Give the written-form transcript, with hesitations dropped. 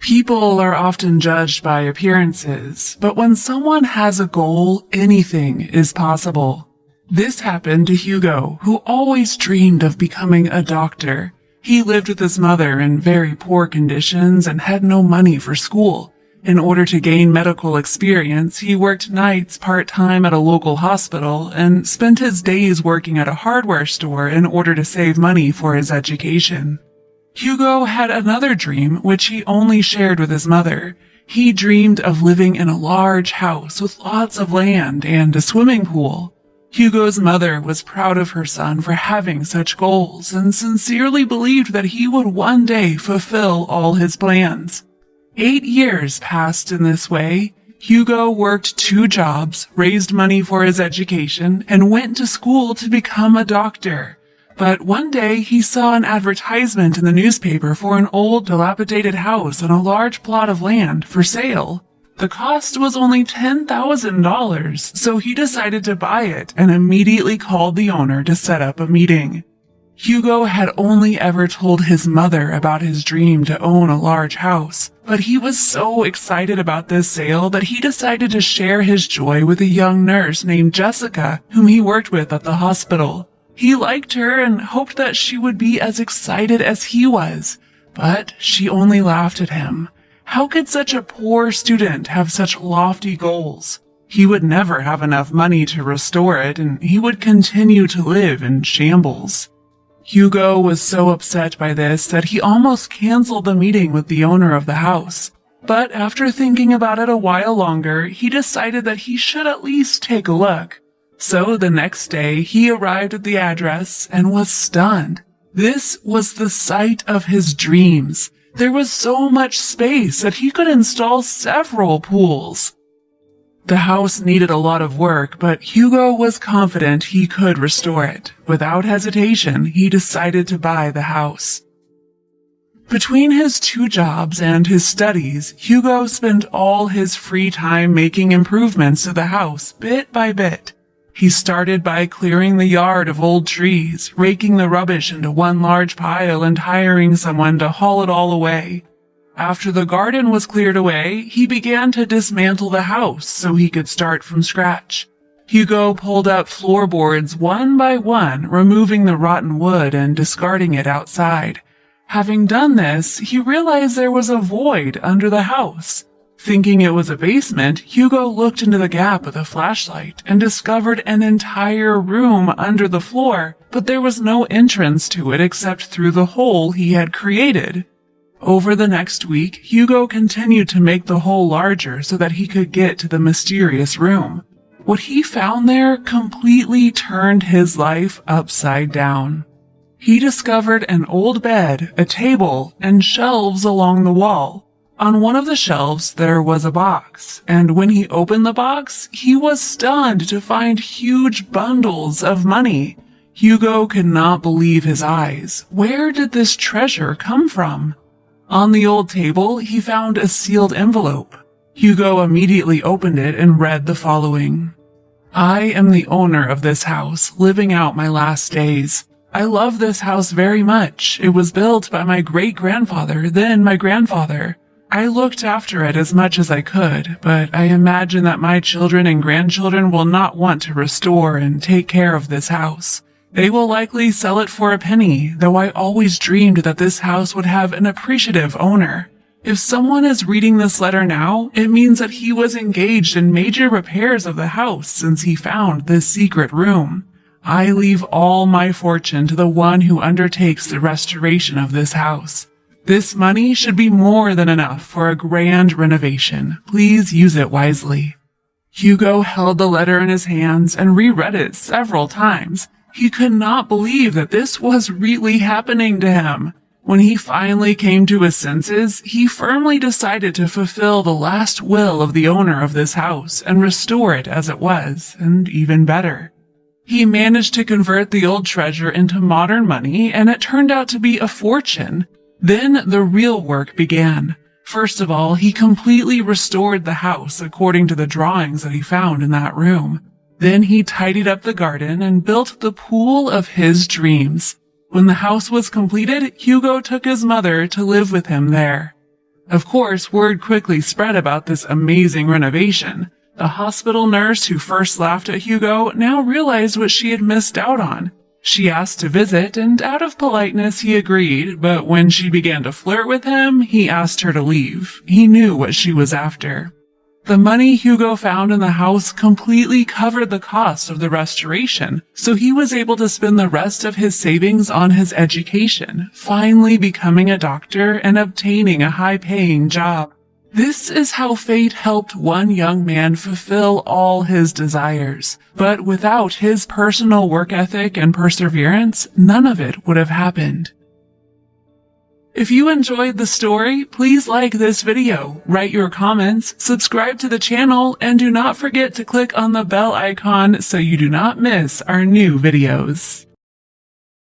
People are often judged by appearances, but when someone has a goal, anything is possible. This happened to Hugo, who always dreamed of becoming a doctor. He lived with his mother in very poor conditions and had no money for school. In order to gain medical experience, he worked nights part-time at a local hospital and spent his days working at a hardware store in order to save money for his education. Hugo had another dream, which he only shared with his mother. He dreamed of living in a large house with lots of land and a swimming pool. Hugo's mother was proud of her son for having such goals and sincerely believed that he would one day fulfill all his plans. 8 years passed in this way. Hugo worked 2 jobs, raised money for his education, and went to school to become a doctor. But one day he saw an advertisement in the newspaper for an old, dilapidated house on a large plot of land for sale. The cost was only $10,000, so he decided to buy it and immediately called the owner to set up a meeting. Hugo had only ever told his mother about his dream to own a large house, but he was so excited about this sale that he decided to share his joy with a young nurse named Jessica, whom he worked with at the hospital. He liked her and hoped that she would be as excited as he was, but she only laughed at him. How could such a poor student have such lofty goals? He would never have enough money to restore it, and he would continue to live in shambles. Hugo was so upset by this that he almost canceled the meeting with the owner of the house. But after thinking about it a while longer, he decided that he should at least take a look. So the next day, he arrived at the address and was stunned. This was the site of his dreams. There was so much space that he could install several pools. The house needed a lot of work, but Hugo was confident he could restore it. Without hesitation, he decided to buy the house. Between his 2 jobs and his studies, Hugo spent all his free time making improvements to the house bit by bit. He started by clearing the yard of old trees, raking the rubbish into one large pile and hiring someone to haul it all away. After the garden was cleared away, he began to dismantle the house so he could start from scratch. Hugo pulled up floorboards one by one, removing the rotten wood and discarding it outside. Having done this, he realized there was a void under the house. Thinking it was a basement, Hugo looked into the gap with a flashlight and discovered an entire room under the floor, but there was no entrance to it except through the hole he had created. Over the next week, Hugo continued to make the hole larger so that he could get to the mysterious room. What he found there completely turned his life upside down. He discovered an old bed, a table, and shelves along the wall. On one of the shelves there was a box, and when he opened the box, he was stunned to find huge bundles of money. Hugo could not believe his eyes. Where did this treasure come from? On the old table, he found a sealed envelope. Hugo immediately opened it and read the following. I am the owner of this house, living out my last days. I love this house very much. It was built by my great-grandfather, then my grandfather. I looked after it as much as I could, but I imagine that my children and grandchildren will not want to restore and take care of this house. They will likely sell it for a penny, though I always dreamed that this house would have an appreciative owner. If someone is reading this letter now, it means that he was engaged in major repairs of the house since he found this secret room. I leave all my fortune to the one who undertakes the restoration of this house. This money should be more than enough for a grand renovation. Please use it wisely. Hugo held the letter in his hands and reread it several times. He could not believe that this was really happening to him. When he finally came to his senses, he firmly decided to fulfill the last will of the owner of this house and restore it as it was, and even better. He managed to convert the old treasure into modern money, and it turned out to be a fortune. Then the real work began. First of all, he completely restored the house according to the drawings that he found in that room. Then he tidied up the garden and built the pool of his dreams. When the house was completed, Hugo took his mother to live with him there. Of course, word quickly spread about this amazing renovation. The hospital nurse who first laughed at Hugo now realized what she had missed out on. She asked to visit, and out of politeness he agreed, but when she began to flirt with him, he asked her to leave. He knew what she was after. The money Hugo found in the house completely covered the cost of the restoration, so he was able to spend the rest of his savings on his education, finally becoming a doctor and obtaining a high-paying job. This is how fate helped one young man fulfill all his desires. But without his personal work ethic and perseverance, none of it would have happened. If you enjoyed the story, please like this video, write your comments, subscribe to the channel, and do not forget to click on the bell icon so you do not miss our new videos.